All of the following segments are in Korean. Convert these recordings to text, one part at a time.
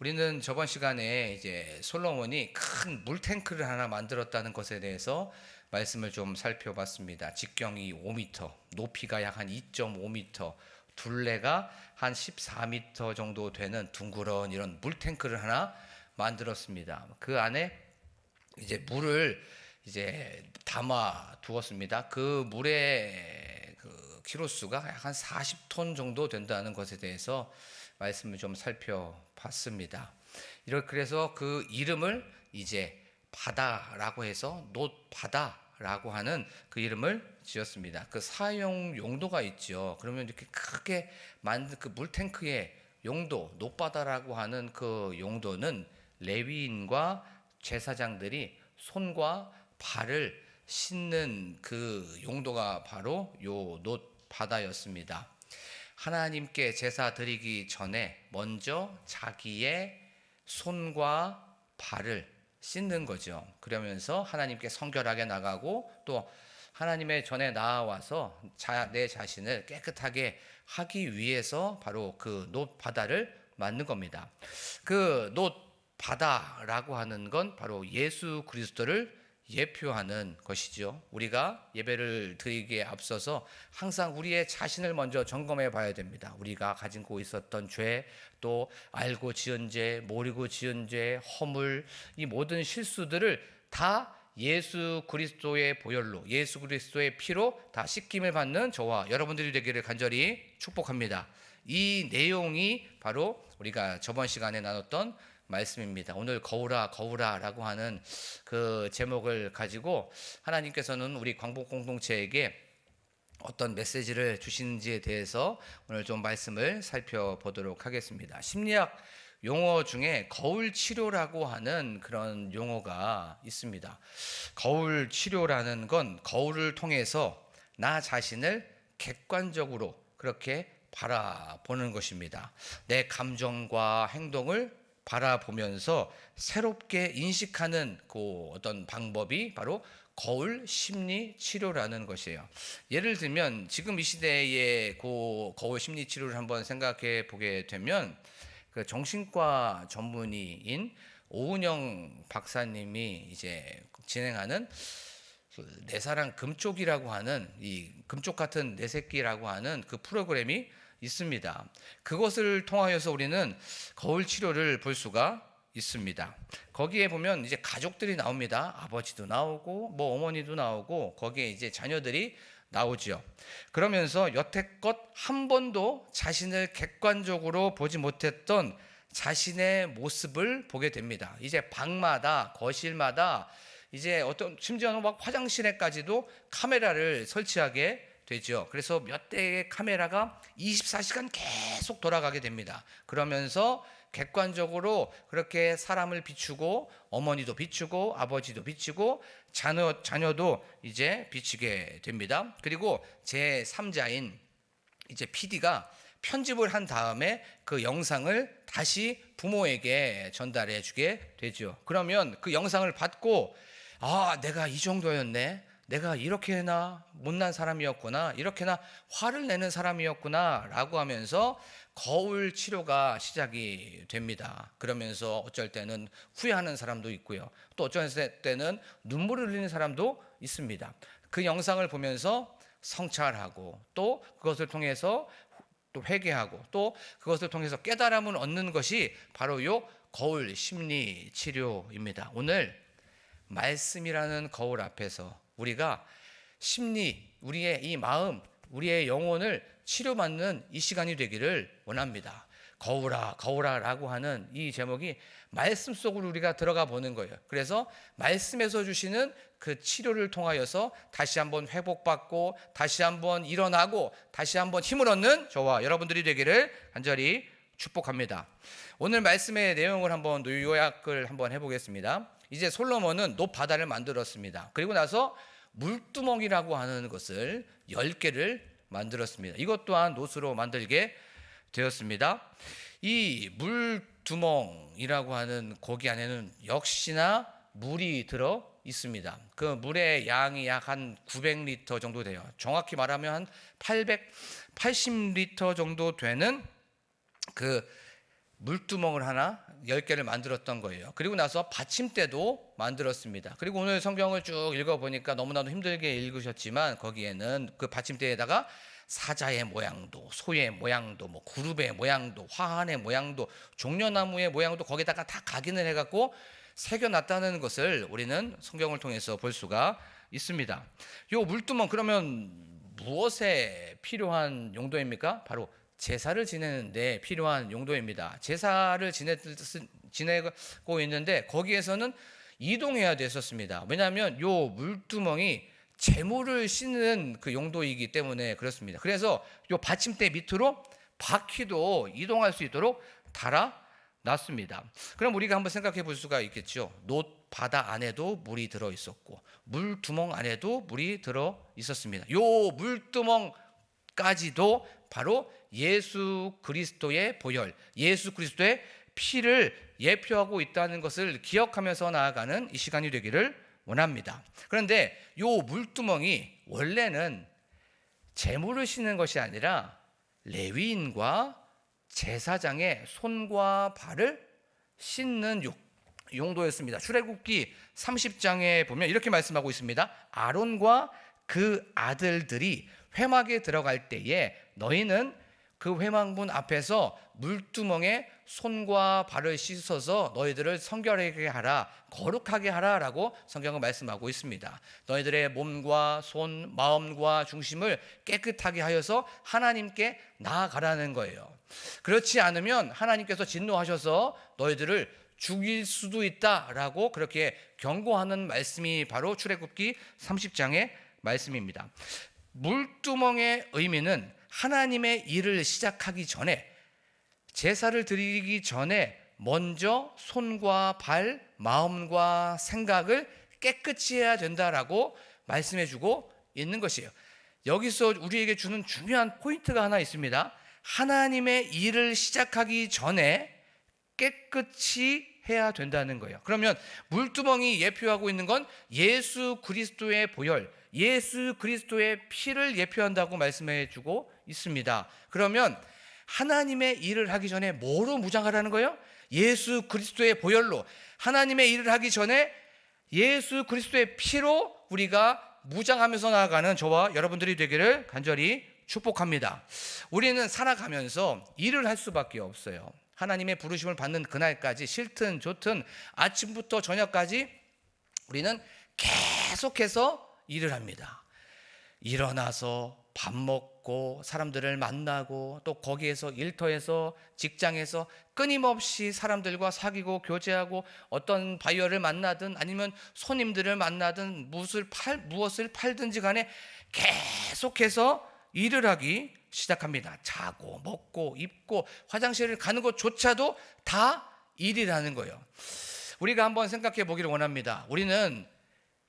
우리는 저번 시간에 이제 솔로몬이 큰 물탱크를 하나 만들었다는 것에 대해서 말씀을 좀 살펴봤습니다. 직경이 5m, 높이가 약 한 2.5m, 둘레가 한 14m 정도 되는 둥그런 이런 물탱크를 하나 만들었습니다. 그 안에 이제 물을 이제 담아 두었습니다. 그 물의 그 키로수가 약 한 40톤 정도 된다는 것에 대해서 말씀을 좀 살펴봤습니다. 그래서 그 이름을 이제 바다라고 해서 놋바다라고 하는 그 이름을 지었습니다. 그 사용 용도가 있죠. 그러면 이렇게 크게 만든 그 물탱크의 용도, 놋바다라고 하는 그 용도는 레위인과 제사장들이 손과 발을 씻는 그 용도가 바로 요 놋바다였습니다. 하나님께 제사 드리기 전에 먼저 자기의 손과 발을 씻는 거죠. 그러면서 하나님께 성결하게 나가고 또 하나님의 전에 나아와서 내 자신을 깨끗하게 하기 위해서 바로 그 놋바다를 만든 겁니다. 그 놋바다라고 하는 건 바로 예수 그리스도를 예표하는 것이죠. 우리가 예배를 드리기에 앞서서 항상 우리의 자신을 먼저 점검해 봐야 됩니다. 우리가 가지고 있었던 죄, 또 알고 지은 죄, 모르고 지은 죄, 허물, 이 모든 실수들을 다 예수 그리스도의 보혈로, 예수 그리스도의 피로 다 씻김을 받는 저와 여러분들이 되기를 간절히 축복합니다. 이 내용이 바로 우리가 저번 시간에 나눴던 말씀입니다. 오늘 거울아 거울아라고 하는 그 제목을 가지고 하나님께서는 우리 광복 공동체에게 어떤 메시지를 주시는지에 대해서 오늘 좀 말씀을 살펴보도록 하겠습니다. 심리학 용어 중에 거울 치료라고 하는 그런 용어가 있습니다. 거울 치료라는 건 거울을 통해서 나 자신을 객관적으로 그렇게 바라보는 것입니다. 내 감정과 행동을 바라보면서 새롭게 인식하는 그 어떤 방법이 바로 거울 심리 치료라는 것이에요. 예를 들면 지금 이 시대의 그 거울 심리 치료를 한번 생각해 보게 되면 그 정신과 전문의인 오은영 박사님이 이제 진행하는 내 사랑 금쪽이라고 하는 이 금쪽 같은 내 새끼라고 하는 그 프로그램이 있습니다. 그것을 통하여서 우리는 거울 치료를 볼 수가 있습니다. 거기에 보면 이제 가족들이 나옵니다. 아버지도 나오고 뭐 어머니도 나오고 거기에 이제 자녀들이 나오죠. 그러면서 여태껏 한 번도 자신을 객관적으로 보지 못했던 자신의 모습을 보게 됩니다. 이제 방마다 거실마다 이제 어떤 심지어는 막 화장실에까지도 카메라를 설치하게 되죠. 그래서 몇 대의 카메라가 24시간 계속 돌아가게 됩니다. 그러면서 객관적으로 그렇게 사람을 비추고 어머니도 비추고 아버지도 비추고 자녀도 이제 비추게 됩니다. 그리고 제3자인 이제 PD가 편집을 한 다음에 그 영상을 다시 부모에게 전달해 주게 되죠. 그러면 그 영상을 받고 내가 이 정도였네. 내가 이렇게나 못난 사람이었구나. 이렇게나 화를 내는 사람이었구나. 라고 하면서 거울 치료가 시작이 됩니다. 그러면서 어쩔 때는 후회하는 사람도 있고요. 또 어쩔 때는 눈물을 흘리는 사람도 있습니다. 그 영상을 보면서 성찰하고 또 그것을 통해서 또 회개하고 또 그것을 통해서 깨달음을 얻는 것이 바로 요 거울 심리 치료입니다. 오늘 말씀이라는 거울 앞에서 우리가 심리, 우리의 이 마음, 우리의 영혼을 치료받는 이 시간이 되기를 원합니다. 거울아, 거울아라고 하는 이 제목이 말씀 속으로 우리가 들어가 보는 거예요. 그래서 말씀에서 주시는 그 치료를 통하여서 다시 한번 회복받고 다시 한번 일어나고 다시 한번 힘을 얻는 저와 여러분들이 되기를 간절히 축복합니다. 오늘 말씀의 내용을 한번 요약을 한번 해보겠습니다. 이제 솔로몬은 놋바다를 만들었습니다. 그리고 나서 물두멍이라고 하는 것을 10개를 만들었습니다. 이것 또한 놋으로 만들게 되었습니다. 이 물두멍이라고 하는 거기 안에는 역시나 물이 들어 있습니다. 그 물의 양이 약 한 900리터 정도 돼요. 정확히 말하면 한 880리터 정도 되는 그 물두멍을 하나 10개를 만들었던 거예요. 그리고 나서 받침대도 만들었습니다. 그리고 오늘 성경을 쭉 읽어보니까 너무나도 힘들게 읽으셨지만 거기에는 그 받침대에다가 사자의 모양도, 소의 모양도, 뭐 그룹의 모양도, 화환의 모양도, 종려나무의 모양도 거기다가 다 각인을 해갖고 새겨놨다는 것을 우리는 성경을 통해서 볼 수가 있습니다. 요 물두멍, 그러면 무엇에 필요한 용도입니까? 바로 제사를 지내는데 필요한 용도입니다. 제사를 지내고 있는데 거기에서는 이동해야 됐었습니다. 왜냐하면 요 물두멍이 재물을 씻는 그 용도이기 때문에 그렇습니다. 그래서 요 받침대 밑으로 바퀴도 이동할 수 있도록 달아놨습니다. 그럼 우리가 한번 생각해 볼 수가 있겠죠. 놋 바다 안에도 물이 들어 있었고 물두멍 안에도 물이 들어 있었습니다. 요 물두멍까지도 바로 예수 그리스도의 보혈, 예수 그리스도의 피를 예표하고 있다는 것을 기억하면서 나아가는 이 시간이 되기를 원합니다. 그런데 요 물두멍이 원래는 제물을 씻는 것이 아니라 레위인과 제사장의 손과 발을 씻는 용도였습니다. 출애굽기 30장에 보면 이렇게 말씀하고 있습니다. 아론과 그 아들들이 회막에 들어갈 때에 너희는 그 회막문 앞에서 물두멍에 손과 발을 씻어서 너희들을 성결하게 하라, 거룩하게 하라라고 성경은 말씀하고 있습니다. 너희들의 몸과 손, 마음과 중심을 깨끗하게 하여서 하나님께 나아가라는 거예요. 그렇지 않으면 하나님께서 진노하셔서 너희들을 죽일 수도 있다라고 그렇게 경고하는 말씀이 바로 출애굽기 30장의 말씀입니다. 물두멍의 의미는 하나님의 일을 시작하기 전에, 제사를 드리기 전에 먼저 손과 발, 마음과 생각을 깨끗이 해야 된다라고 말씀해주고 있는 것이에요. 여기서 우리에게 주는 중요한 포인트가 하나 있습니다. 하나님의 일을 시작하기 전에 깨끗이 해야 된다는 거예요. 그러면 물두멍이 예표하고 있는 건 예수 그리스도의 보혈, 예수 그리스도의 피를 예표한다고 말씀해 주고 있습니다. 그러면 하나님의 일을 하기 전에 뭐로 무장하라는 거예요? 예수 그리스도의 보혈로. 하나님의 일을 하기 전에 예수 그리스도의 피로 우리가 무장하면서 나아가는 저와 여러분들이 되기를 간절히 축복합니다. 우리는 살아가면서 일을 할 수밖에 없어요. 하나님의 부르심을 받는 그날까지 싫든 좋든 아침부터 저녁까지 우리는 계속해서 일을 합니다. 일어나서 밥 먹고 사람들을 만나고 또 거기에서 일터에서 직장에서 끊임없이 사람들과 사귀고 교제하고 어떤 바이어를 만나든 아니면 손님들을 만나든 무엇을 팔든지 간에 계속해서 일을 하기 시작합니다. 자고 먹고 입고 화장실을 가는 것조차도 다 일이라는 거예요. 우리가 한번 생각해 보기를 원합니다. 우리는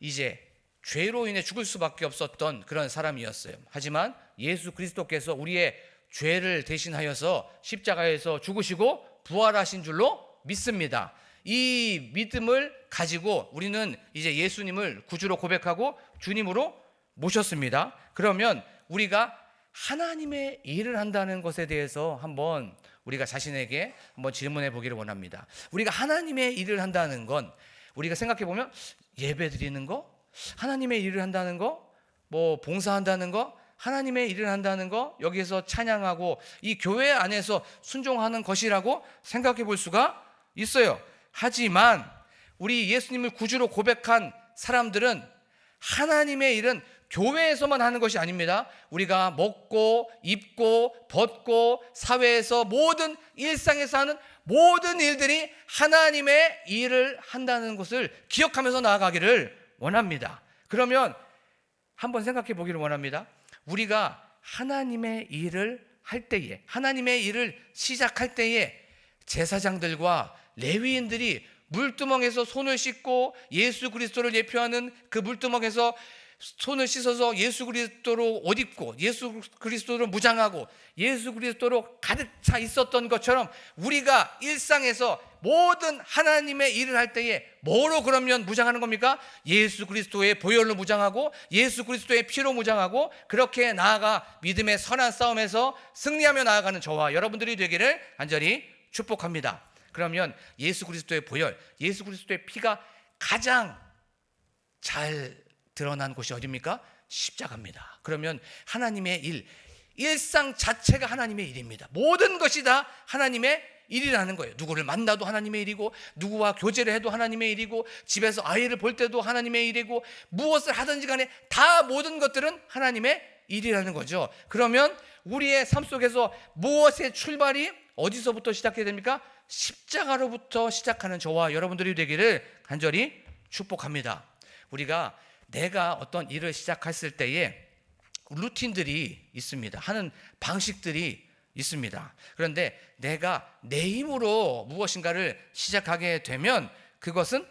이제 죄로 인해 죽을 수밖에 없었던 그런 사람이었어요. 하지만 예수 그리스도께서 우리의 죄를 대신하여서 십자가에서 죽으시고 부활하신 줄로 믿습니다. 이 믿음을 가지고 우리는 이제 예수님을 구주로 고백하고 주님으로 모셨습니다. 그러면 우리가 하나님의 일을 한다는 것에 대해서 한번 우리가 자신에게 한번 질문해 보기를 원합니다. 우리가 하나님의 일을 한다는 건 우리가 생각해 보면 예배 드리는 거, 하나님의 일을 한다는 거, 뭐 봉사한다는 거, 하나님의 일을 한다는 거, 여기에서 찬양하고 이 교회 안에서 순종하는 것이라고 생각해 볼 수가 있어요. 하지만 우리 예수님을 구주로 고백한 사람들은 하나님의 일은 교회에서만 하는 것이 아닙니다. 우리가 먹고 입고 벗고 사회에서 모든 일상에서 하는 모든 일들이 하나님의 일을 한다는 것을 기억하면서 나아가기를 원합니다. 그러면 한번 생각해 보기를 원합니다. 우리가 하나님의 일을 할 때에, 하나님의 일을 시작할 때에 제사장들과 레위인들이 물두멍에서 손을 씻고 예수 그리스도를 예표하는 그 물두멍에서 손을 씻어서 예수 그리스도로 옷 입고 예수 그리스도로 무장하고 예수 그리스도로 가득 차 있었던 것처럼 우리가 일상에서 모든 하나님의 일을 할 때에 뭐로 그러면 무장하는 겁니까? 예수 그리스도의 보혈로 무장하고 예수 그리스도의 피로 무장하고 그렇게 나아가 믿음의 선한 싸움에서 승리하며 나아가는 저와 여러분들이 되기를 간절히 축복합니다. 그러면 예수 그리스도의 보혈, 예수 그리스도의 피가 가장 잘 드러난 곳이 어디입니까? 십자가입니다. 그러면 하나님의 일상 자체가 하나님의 일입니다. 모든 것이 다 하나님의 일이라는 거예요. 누구를 만나도 하나님의 일이고, 누구와 교제를 해도 하나님의 일이고, 집에서 아이를 볼 때도 하나님의 일이고, 무엇을 하든지 간에 다 모든 것들은 하나님의 일이라는 거죠. 그러면 우리의 삶 속에서 무엇의 출발이 어디서부터 시작해야 됩니까? 십자가로부터 시작하는 저와 여러분들이 되기를 간절히 축복합니다. 우리가 내가 어떤 일을 시작했을 때에 루틴들이 있습니다. 하는 방식들이 있습니다. 그런데 내가 내 힘으로 무엇인가를 시작하게 되면 그것은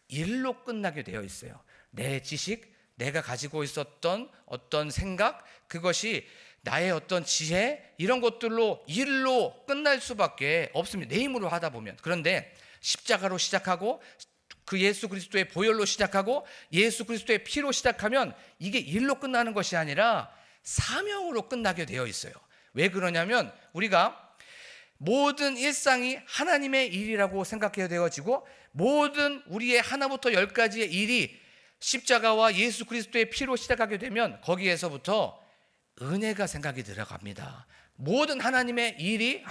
일로 끝나게 되어 있어요. 내 지식, 내가 가지고 있었던 어떤 생각, 그것이 나의 어떤 지혜, 이런 것들로 일로 끝날 수밖에 없습니다. 내 힘으로 하다 보면. 그런데 십자가로 시작하고 그 예수 그리스도의 보혈로 시작하고 예수 그리스도의 피로 시작하면 이게 일로 끝나는 것이 아니라 사명으로 끝나게 되어 있어요. 왜 그러냐면 우리가 모든 일상이 하나님의 일이라고 생각해야 되어지고, 모든 우리의 하나부터 열까지의 일이 십자가와 예수 그리스도의 피로 시작하게 되면 거기에서부터 은혜가 생각이 들어갑니다. 모든 하나님의 일이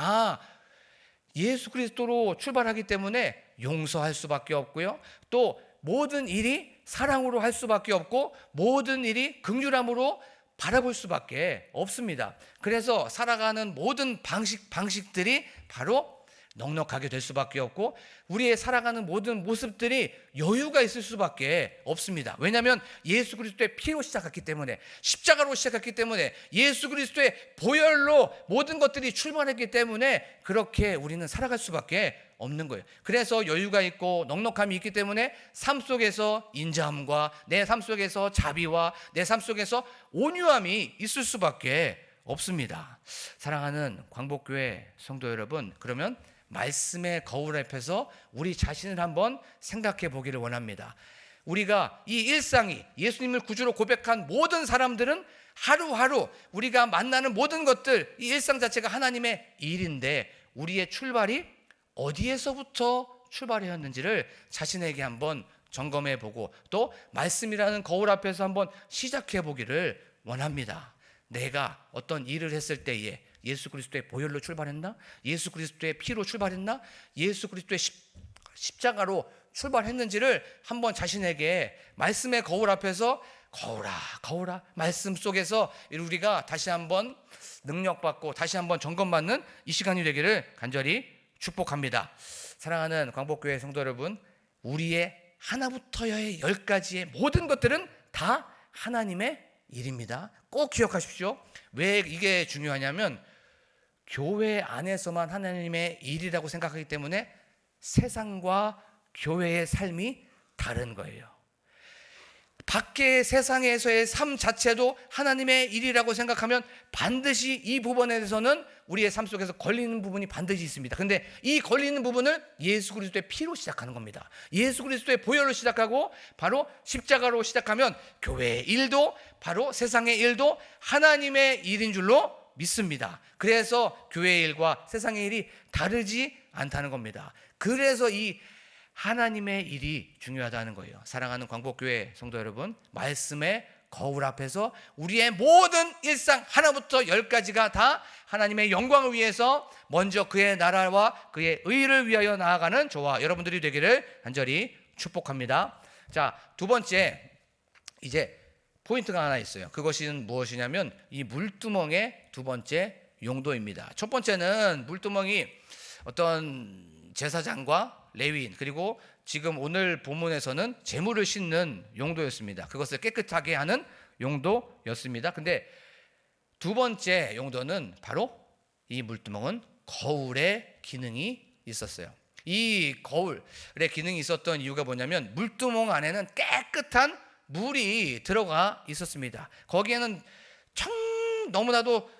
예수 그리스도로 출발하기 때문에 용서할 수밖에 없고요, 또 모든 일이 사랑으로 할 수밖에 없고, 모든 일이 긍휼함으로 바라볼 수밖에 없습니다. 그래서 살아가는 모든 방식들이 바로 넉넉하게 될 수밖에 없고, 우리의 살아가는 모든 모습들이 여유가 있을 수밖에 없습니다. 왜냐하면 예수 그리스도의 피로 시작했기 때문에, 십자가로 시작했기 때문에, 예수 그리스도의 보혈로 모든 것들이 출발했기 때문에 그렇게 우리는 살아갈 수밖에 없는 거예요. 그래서 여유가 있고 넉넉함이 있기 때문에 삶 속에서 인자함과 내 삶 속에서 자비와 내 삶 속에서 온유함이 있을 수밖에 없습니다. 사랑하는 광복교회 성도 여러분, 그러면 말씀의 거울 앞에서 우리 자신을 한번 생각해 보기를 원합니다. 우리가 이 일상이 예수님을 구주로 고백한 모든 사람들은 하루하루 우리가 만나는 모든 것들, 이 일상 자체가 하나님의 일인데 우리의 출발이 어디에서부터 출발이었는지를 자신에게 한번 점검해 보고, 또 말씀이라는 거울 앞에서 한번 시작해 보기를 원합니다. 내가 어떤 일을 했을 때에 예수 그리스도의 보혈로 출발했나? 예수 그리스도의 피로 출발했나? 예수 그리스도의 십자가로 출발했는지를 한번 자신에게 말씀의 거울 앞에서 거울아 말씀 속에서 우리가 다시 한번 능력받고 다시 한번 점검받는 이 시간이 되기를 간절히 축복합니다. 사랑하는 광복교회 성도 여러분, 우리의 하나부터의 열까지의 모든 것들은 다 하나님의 일입니다. 꼭 기억하십시오. 왜 이게 중요하냐면 교회 안에서만 하나님의 일이라고 생각하기 때문에 세상과 교회의 삶이 다른 거예요. 밖의 세상에서의 삶 자체도 하나님의 일이라고 생각하면 반드시 이 부분에 대해서는 우리의 삶 속에서 걸리는 부분이 반드시 있습니다. 그런데 이 걸리는 부분을 예수 그리스도의 피로 시작하는 겁니다. 예수 그리스도의 보혈로 시작하고 바로 십자가로 시작하면 교회의 일도 바로 세상의 일도 하나님의 일인 줄로 믿습니다. 그래서 교회의 일과 세상의 일이 다르지 않다는 겁니다. 그래서 이 하나님의 일이 중요하다는 거예요. 사랑하는 광복교회 성도 여러분, 말씀의 거울 앞에서 우리의 모든 일상 하나부터 열까지가 다 하나님의 영광을 위해서 먼저 그의 나라와 그의 의를 위하여 나아가는 저와 여러분들이 되기를 간절히 축복합니다. 자, 두 번째, 이제 포인트가 하나 있어요. 그것은 무엇이냐면 이 물두멍의 두 번째 용도입니다. 첫 번째는 물두멍이 어떤 제사장과 레위인, 그리고 지금 오늘 본문에서는 제물을 싣는 용도였습니다. 그것을 깨끗하게 하는 용도였습니다. 근데 두 번째 용도는 바로 이 물두멍은 거울의 기능이 있었어요. 이 거울의 기능이 있었던 이유가 뭐냐면 물두멍 안에는 깨끗한 물이 들어가 있었습니다. 거기에는 너무나도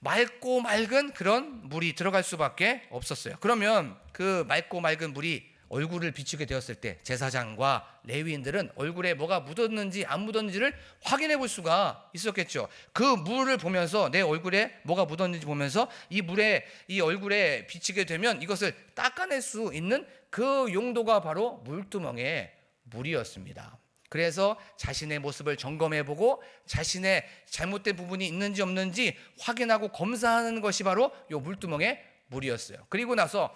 맑고 맑은 그런 물이 들어갈 수밖에 없었어요. 그러면 그 맑고 맑은 물이 얼굴을 비추게 되었을 때 제사장과 레위인들은 얼굴에 뭐가 묻었는지 안 묻었는지를 확인해 볼 수가 있었겠죠. 그 물을 보면서 내 얼굴에 뭐가 묻었는지 보면서 이 얼굴에 비치게 되면 이것을 닦아낼 수 있는 그 용도가 바로 물두멍의 물이었습니다. 그래서 자신의 모습을 점검해보고 자신의 잘못된 부분이 있는지 없는지 확인하고 검사하는 것이 바로 이 물두멍의 물이었어요. 그리고 나서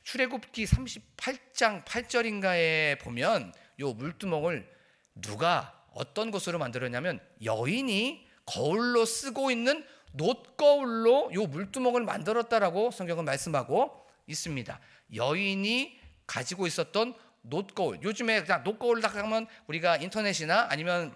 출애굽기 38장 8절인가에 보면 이 물두멍을 누가 어떤 것으로 만들었냐면 여인이 거울로 쓰고 있는 놋거울로 이 물두멍을 만들었다라고 성경은 말씀하고 있습니다. 여인이 가지고 있었던 놋거울. 요즘에 그냥 놋거울 딱 하면 우리가 인터넷이나 아니면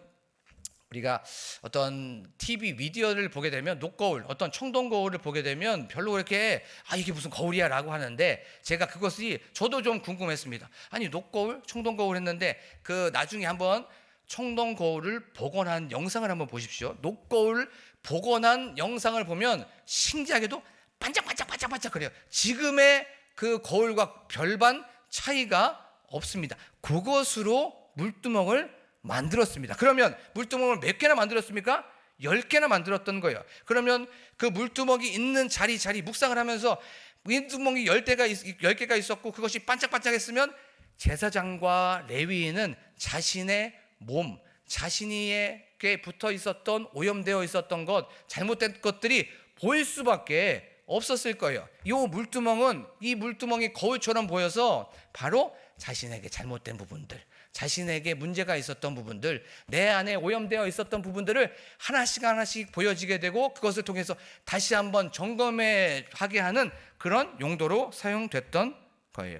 우리가 어떤 TV 미디어를 보게 되면 놋거울, 어떤 청동 거울을 보게 되면 별로 그렇게 이게 무슨 거울이야 라고 하는데 제가 그것이 저도 좀 궁금했습니다. 아니 놋거울, 청동 거울 했는데 그 나중에 한번 청동 거울을 복원한 영상을 한번 보십시오. 놋거울 복원한 영상을 보면 신기하게도 반짝반짝반짝반짝 그래요. 지금의 그 거울과 별반 차이가 없습니다. 그것으로 물두멍을 만들었습니다. 그러면 물두멍을 몇 개나 만들었습니까? 10개나 만들었던 거예요. 그러면 그 물두멍이 있는 자리 묵상을 하면서 물두멍이 10개가 있었고 그것이 반짝반짝했으면 제사장과 레위인은 자신의 몸, 자신에게 붙어 있었던 오염되어 있었던 것, 잘못된 것들이 보일 수밖에 없었을 거예요. 이 물두멍이 거울처럼 보여서 바로 자신에게 잘못된 부분들, 자신에게 문제가 있었던 부분들, 내 안에 오염되어 있었던 부분들을 하나씩 보여지게 되고 그것을 통해서 다시 한번 점검하게 하는 그런 용도로 사용됐던 거예요.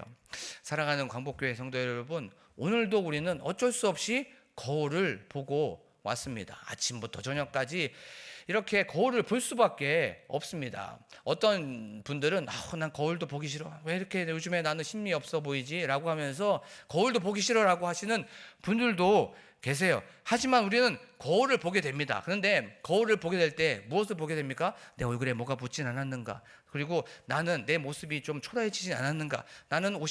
사랑하는 광복교회 성도 여러분, 오늘도 우리는 어쩔 수 없이 거울을 보고 왔습니다. 아침부터 저녁까지 이렇게 거울을 볼 수밖에 없습니다. 어떤 분들은 난 거울도 보기 싫어. 왜 이렇게 요즘에 나는 힘이 없어 보이지? 라고 하면서 거울도 보기 싫어라고 하시는 분들도 계세요. 하지만 우리는 거울을 보게 됩니다. 그런데 거울을 보게 될 때 무엇을 보게 됩니까? 내 얼굴에 뭐가 붙진 않았는가? 그리고 나는 내 모습이 좀 초라해지진 않았는가? 나는 옷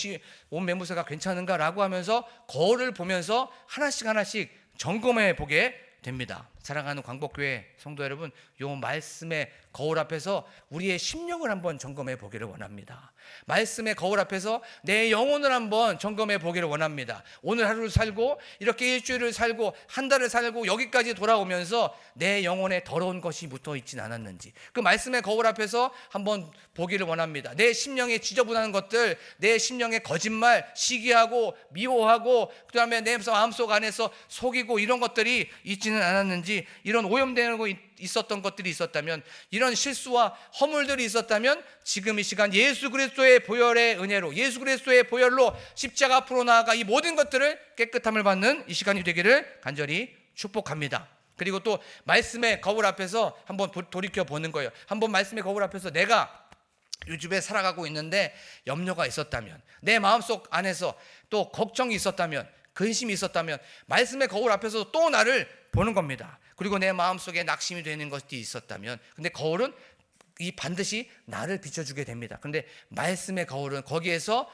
매무새가 괜찮은가? 라고 하면서 거울을 보면서 하나씩 점검해 보게 됩니다. 사랑하는 광복교회 성도 여러분, 요 말씀의 거울 앞에서 우리의 심령을 한번 점검해 보기를 원합니다. 말씀의 거울 앞에서 내 영혼을 한번 점검해 보기를 원합니다. 오늘 하루를 살고 이렇게 일주일을 살고 한 달을 살고 여기까지 돌아오면서 내 영혼에 더러운 것이 묻어 있진 않았는지 그 말씀의 거울 앞에서 한번 보기를 원합니다. 내 심령에 지저분한 것들, 내 심령에 거짓말, 시기하고 미워하고 그다음에 내 마음속 안에서 속이고 이런 것들이 있지는 않았는지, 이런 오염되는 거 있었던 것들이 있었다면, 이런 실수와 허물들이 있었다면 지금 이 시간 예수 그리스도의 보혈의 은혜로, 예수 그리스도의 보혈로 십자가 앞으로 나아가 이 모든 것들을 깨끗함을 받는 이 시간이 되기를 간절히 축복합니다. 그리고 또 말씀의 거울 앞에서 한번 돌이켜 보는 거예요. 한번 말씀의 거울 앞에서 내가 요즘에 살아가고 있는데 염려가 있었다면, 내 마음속 안에서 또 걱정이 있었다면, 근심이 있었다면 말씀의 거울 앞에서 또 나를 보는 겁니다. 그리고 내 마음속에 낙심이 되는 것이 있었다면, 근데 거울은 반드시 나를 비춰주게 됩니다. 그런데 말씀의 거울은 거기에서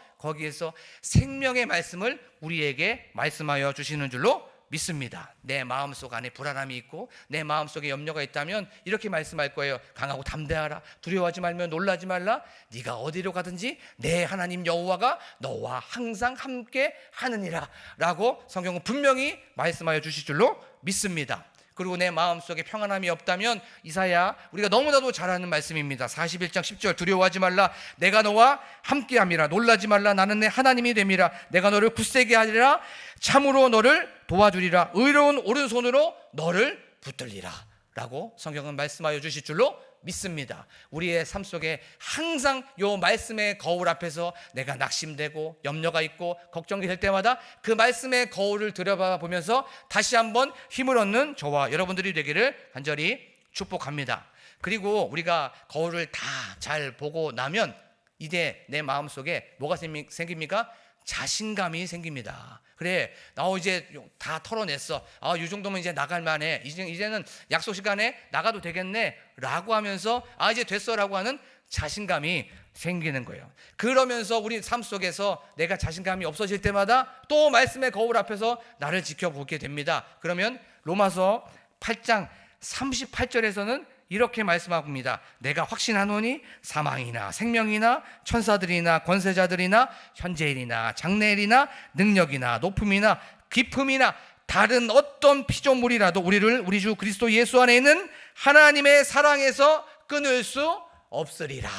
생명의 말씀을 우리에게 말씀하여 주시는 줄로 믿습니다. 내 마음속 안에 불안함이 있고 내 마음속에 염려가 있다면 이렇게 말씀할 거예요. 강하고 담대하라. 두려워하지 말며 놀라지 말라. 네가 어디로 가든지 내 하나님 여호와가 너와 항상 함께 하느니라 라고 성경은 분명히 말씀하여 주실 줄로 믿습니다. 그리고 내 마음속에 평안함이 없다면 이사야, 우리가 너무나도 잘 아는 말씀입니다. 41장 10절, 두려워하지 말라. 내가 너와 함께함이라. 놀라지 말라. 나는 내 하나님이 됨이라. 내가 너를 굳세게 하리라. 참으로 너를 도와주리라. 의로운 오른손으로 너를 붙들리라 라고 성경은 말씀하여 주실 줄로 믿습니다. 우리의 삶 속에 항상 요 말씀의 거울 앞에서 내가 낙심되고 염려가 있고 걱정이 될 때마다 그 말씀의 거울을 들여다보면서 다시 한번 힘을 얻는 저와 여러분들이 되기를 간절히 축복합니다. 그리고 우리가 거울을 다 잘 보고 나면 이제 내 마음속에 뭐가 생깁니까? 자신감이 생깁니다. 그래, 나 이제 다 털어냈어. 이 정도면 이제 나갈 만해. 이제는 약속 시간에 나가도 되겠네 라고 하면서 이제 됐어 라고 하는 자신감이 생기는 거예요. 그러면서 우리 삶 속에서 내가 자신감이 없어질 때마다 또 말씀의 거울 앞에서 나를 지켜보게 됩니다. 그러면 로마서 8장 38절에서는 이렇게 말씀합니다. 내가 확신하노니 사망이나 생명이나 천사들이나 권세자들이나 현재일이나 장래일이나 능력이나 높음이나 깊음이나 다른 어떤 피조물이라도 우리를 우리 주 그리스도 예수 안에 있는 하나님의 사랑에서 끊을 수 없으리라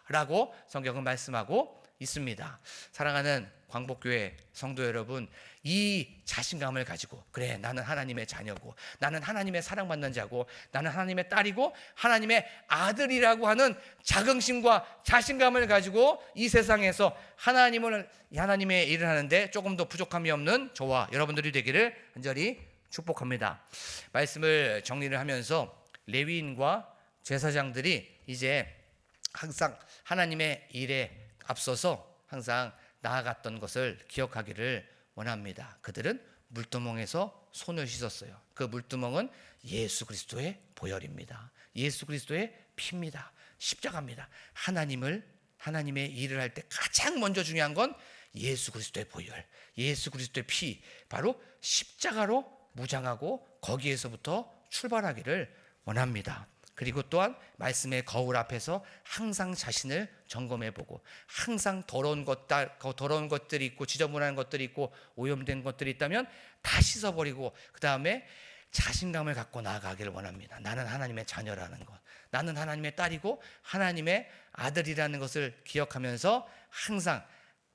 라고 성경은 말씀하고 있습니다. 사랑하는 광복교회 성도 여러분, 이 자신감을 가지고 그래, 나는 하나님의 자녀고, 나는 하나님의 사랑받는 자고, 나는 하나님의 딸이고 하나님의 아들이라고 하는 자긍심과 자신감을 가지고 이 세상에서 하나님의 일을 하는데 조금 더 부족함이 없는 저와 여러분들이 되기를 간절히 축복합니다. 말씀을 정리를 하면서 레위인과 제사장들이 이제 항상 하나님의 일에 앞서서 항상 나아갔던 것을 기억하기를 원합니다. 그들은 물두멍에서 손을 씻었어요. 그 물두멍은 예수 그리스도의 보혈입니다. 예수 그리스도의 피입니다. 십자가입니다. 하나님의 일을 할 때 가장 먼저 중요한 건 예수 그리스도의 보혈, 예수 그리스도의 피, 바로 십자가로 무장하고 거기에서부터 출발하기를 원합니다. 그리고 또한 말씀의 거울 앞에서 항상 자신을 점검해보고, 항상 더러운 것들이 있고 지저분한 것들이 있고 오염된 것들이 있다면 다 씻어버리고 그 다음에 자신감을 갖고 나아가기를 원합니다. 나는 하나님의 자녀라는 것, 나는 하나님의 딸이고 하나님의 아들이라는 것을 기억하면서 항상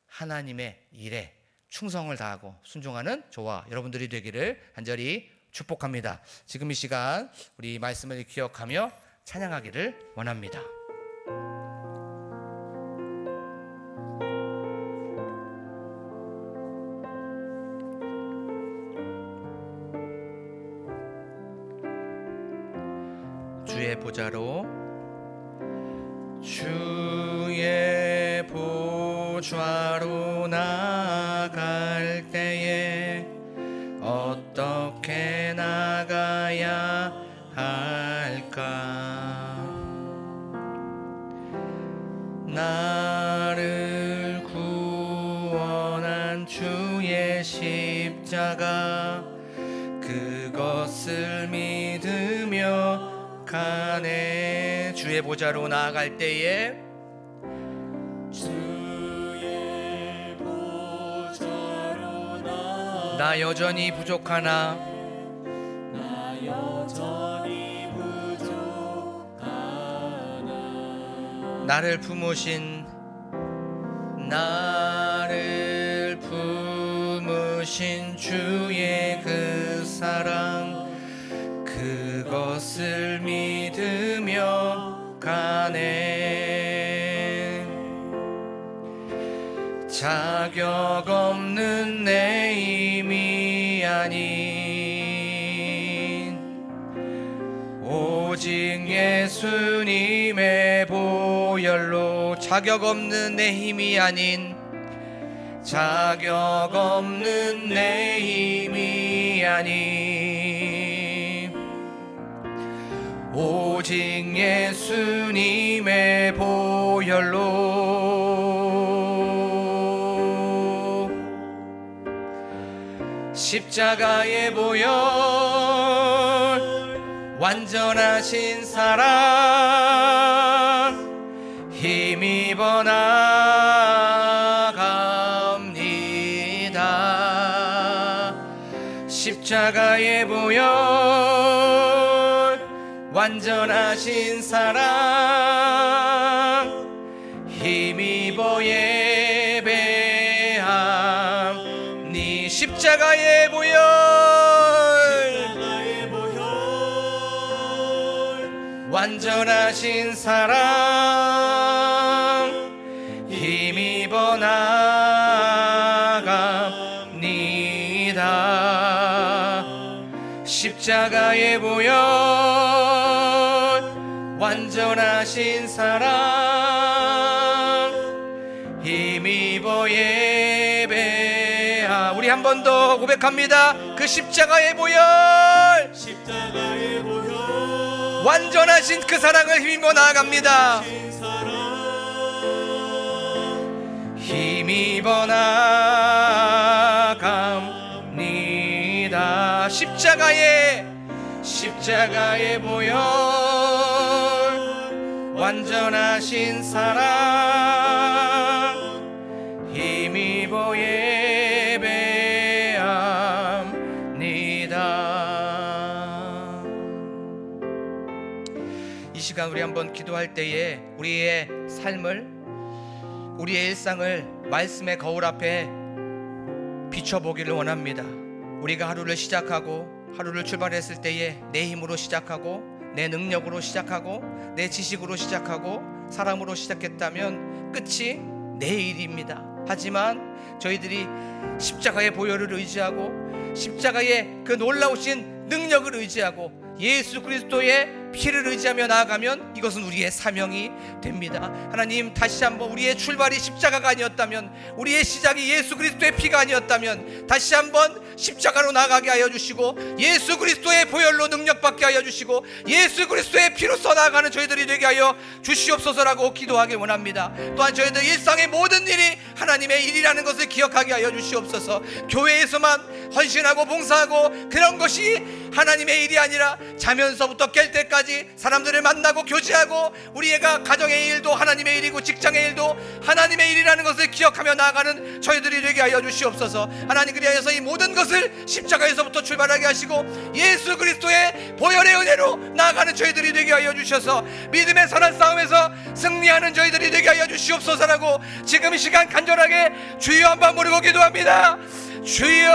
하나님의 일에 충성을 다하고 순종하는 저와 여러분들이 되기를 간절히 축복합니다. 지금 이 시간 우리 말씀을 기억하며 찬양하기를 원합니다. 주의 보좌로 나아갈 때에 어떻게 나가야 할까? 나를 구원한 주의 십자가, 그것을 믿으며 가네. 주의 보좌로 나아갈 때에 나 여전히 부족하나 나를 품으신 주의 그 사랑, 그것을 믿으며 가네. 자격 없는 내 힘이 아닌 오직 예수님의 보혈로, 자격 없는 내 힘이 아닌 오직 예수님의 보혈로, 십자가의 보혈, 완전하신 사랑, 힘입어 나갑니다. 십자가의 보혈, 완전하신 사랑, 힘입어 예배함니. 십자가의 보혈, 완전하신 사랑, 힘입어 나갑니다. 십자가의 보혈, 완전하신 사랑, 힘입어 예배함. 우리 한 번 더 고백합니다. 그 십자가의 보혈, 완전하신 그 사랑을 힘입어 나아갑니다. 힘입어 나갑니다. 십자가의 보혈, 완전하신 사랑, 힘입어 예배합니다. 이 시간 우리 한번 기도할 때에 우리의 삶을, 우리의 일상을 말씀의 거울 앞에 비춰보기를 원합니다. 우리가 하루를 시작하고 하루를 출발했을 때에 내 힘으로 시작하고 내 능력으로 시작하고 내 지식으로 시작하고 사람으로 시작했다면 끝이 내일입니다. 하지만 저희들이 십자가의 보혈을 의지하고 십자가의 그 놀라우신 능력을 의지하고 예수 그리스도의 피를 의지하며 나아가면 이것은 우리의 사명이 됩니다. 하나님, 다시 한번 우리의 출발이 십자가가 아니었다면, 우리의 시작이 예수 그리스도의 피가 아니었다면 다시 한번 십자가로 나아가게 하여 주시고 예수 그리스도의 보혈로 능력받게 하여 주시고 예수 그리스도의 피로써 나아가는 저희들이 되게 하여 주시옵소서라고 기도하기 원합니다. 또한 저희들 일상의 모든 일이 하나님의 일이라는 것을 기억하게 하여 주시옵소서. 교회에서만 헌신하고 봉사하고 그런 것이 하나님의 일이 아니라 자면서부터 깰 때까지 사람들을 만나고 교제하고 우리 애가 가정의 일도 하나님의 일이고 직장의 일도 하나님의 일이라는 것을 기억하며 나아가는 저희들이 되게 하여 주시옵소서. 하나님, 그리하여서 이 모든 것을 십자가에서부터 출발하게 하시고 예수 그리스도의 보혈의 은혜로 나아가는 저희들이 되게 하여 주셔서 믿음의 선한 싸움에서 승리하는 저희들이 되게 하여 주시옵소서라고 지금 이 시간 간절하게 주여 한번 부르고 기도합니다. 주여!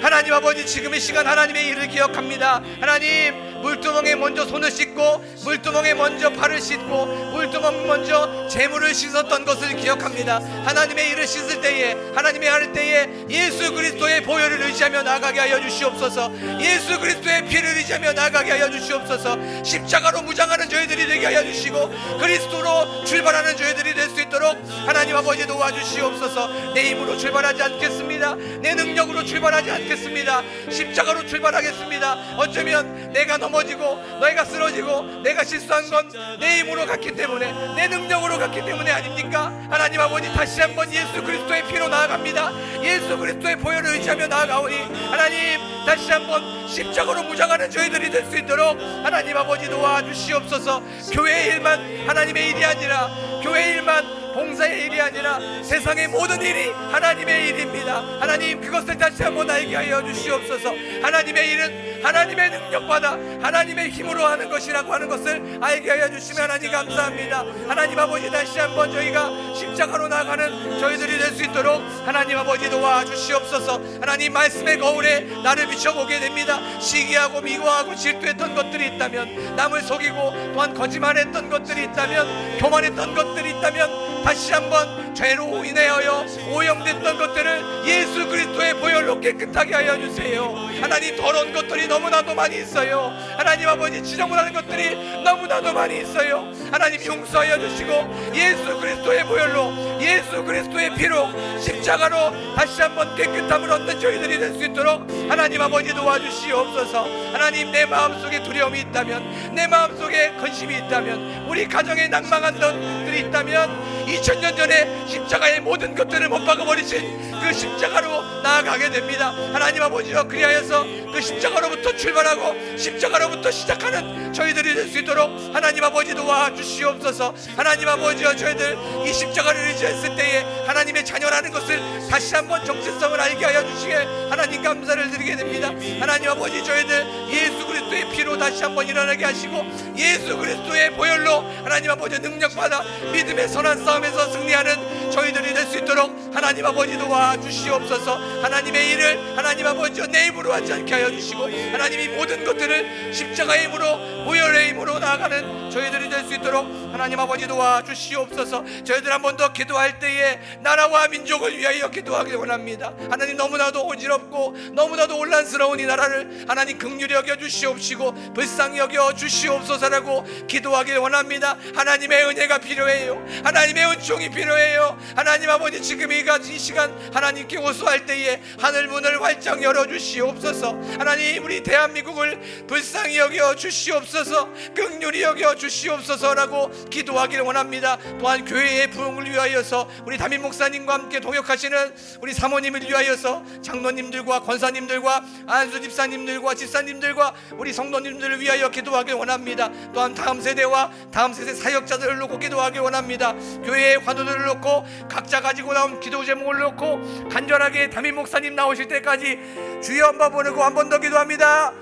하나님 아버지, 지금 이 시간 하나님의 일을 기억합니다. 하나님, 물두멍에 먼저 손을 씻고 물두멍에 먼저 발을 씻고 물두멍 먼저 재물을 씻었던 것을 기억합니다. 하나님의 일을 씻을 때에, 하나님의 할 때에 예수 그리스도의 보혈을 의지하며 나아가게 하여 주시옵소서. 예수 그리스도의 피를 의지하며 나아가게 하여 주시옵소서. 십자가로 무장하는 저희들이 되게 하여 주시고 그리스도로 출발하는 저희들이 될 수 있도록 하나님 아버지 도와주시옵소서. 내 힘으로 출발하지 않겠습니다. 내 능력으로 출발하지 않겠습니다. 십자가로 출발하겠습니다. 어쩌면 내가 넘어지고 너희가 쓰러지고 내가 실수한 건 내 힘으로 갔기 때문에, 내 능력으로 갔기 때문에 아닙니까? 하나님 아버지, 다시 한번 예수 그리스도의 피로 나아갑니다. 예수 그리스도의 보혈을 의지하며 나아가오니 하나님, 다시 한번 십자가로 무장하는 저희들이 될 수 있도록 하나님 아버지 도와주시옵소서. 교회의 일만 하나님의 일이 아니라, 교회의 일만 봉사의 일이 아니라 세상의 모든 일이 하나님의 일입니다. 하나님, 그것을 다시 한번 알게 하여 주시옵소서. 하나님의 일은 하나님의 능력받아 하나님의 힘으로 하는 것이라고 하는 것을 알게 하여 주시면 하나님 감사합니다. 하나님 아버지, 다시 한번 저희가 십자가로 나가는 저희들이 될 수 있도록 하나님 아버지 도와주시옵소서. 하나님, 말씀의 거울에 나를 비춰보게 됩니다. 시기하고 미워하고 질투했던 것들이 있다면, 남을 속이고 또한 거짓말했던 것들이 있다면, 교만했던 것들이 있다면 다시 한번 죄로 인하여 오염됐던 것들을 예수 그리스도의 보혈로 깨끗하게 하여 주세요. 하나님, 더러운 것들이 너무나도 많이 있어요. 하나님 아버지, 지저분한 것들이 너무나도 많이 있어요. 하나님, 용서하여 주시고 예수 그리스도의 보혈로, 예수 그리스도의 피로, 십자가로 다시 한번 깨끗함을 얻는 저희들이 될 수 있도록 하나님 아버지 도와주시옵소서. 하나님, 내 마음속에 두려움이 있다면, 내 마음속에 근심이 있다면, 우리 가정에 낭망한 것들이 있다면 2000년 전에 십자가의 모든 것들을 못 박아버리신 그 십자가로 나아가게 됩니다. 하나님 아버지여, 그리하여서 그 십자가로부터 출발하고 십자가로부터 시작하는 저희들이 될 수 있도록 하나님 아버지 도와주시옵소서. 하나님 아버지여, 저희들 이 십자가를 의지했을 때에 하나님의 자녀라는 것을 다시 한번 정체성을 알게 하여 주시게 하나님 감사를 드리게 됩니다. 하나님 아버지, 저희들 예수 그리스도의 피로 다시 한번 일어나게 하시고 예수 그리스도의 보혈로 하나님 아버지 능력받아 믿음의 선한 싸움에서 승리하는 저희들이 될 수 있도록 하나님 아버지 도와주시옵소서. 하나님의 일을 하나님 아버지 내 힘으로 하지 않게 하여 주시고 하나님이 모든 것들을 십자가의 힘으로, 보혈의 힘으로 나아가는 저희들이 될 수 있도록 하나님 아버지 도와주시옵소서. 저희들 한 번 더 기도할 때에 나라와 민족을 위하여 기도하기 원합니다. 하나님, 너무나도 어지럽고 너무나도 혼란스러운 이 나라를 하나님 긍휼히 여겨 주시옵시고 불쌍히 여겨 주시옵소서라고 기도하길 원합니다. 하나님의 은혜가 필요해요. 하나님의 은총이 필요해요. 하나님 아버지, 아버지 지금 이 시간 하나님께 호소할 때에 하늘 문을 활짝 열어주시옵소서. 하나님 우리 대한민국을 불쌍히 여겨 주시옵소서. 긍휼히 여겨 주시옵소서라고 기도하기를 원합니다. 또한 교회의 부흥을 위하여서 우리 담임 목사님과 함께 동역하시는 우리 사모님을 위하여서 장로님들과 권사님들과 안수 집사님들과 집사님들과 우리 성도님들을 위하여 기도하길 원합니다. 또한 다음 세대와 다음 세대 사역자들을 놓고 기도하길 원합니다. 교회의 환우들을 놓고 각자 가지고 나온 기도 제목을 놓고 간절하게 담임 목사님 나오실 때까지 주여 한번 부르고 한 번 더 기도합니다.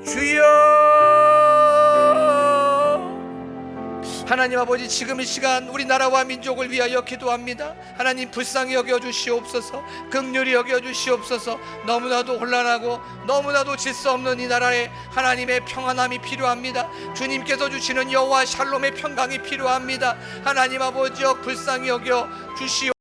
주여. 하나님 아버지 지금 이 시간 우리나라와 민족을 위하여 기도합니다. 하나님 불쌍히 여겨주시옵소서. 긍휼히 여겨주시옵소서. 너무나도 혼란하고 너무나도 질서 없는 이 나라에 하나님의 평안함이 필요합니다. 주님께서 주시는 여호와 샬롬의 평강이 필요합니다. 하나님 아버지여 불쌍히 여겨주시옵소서.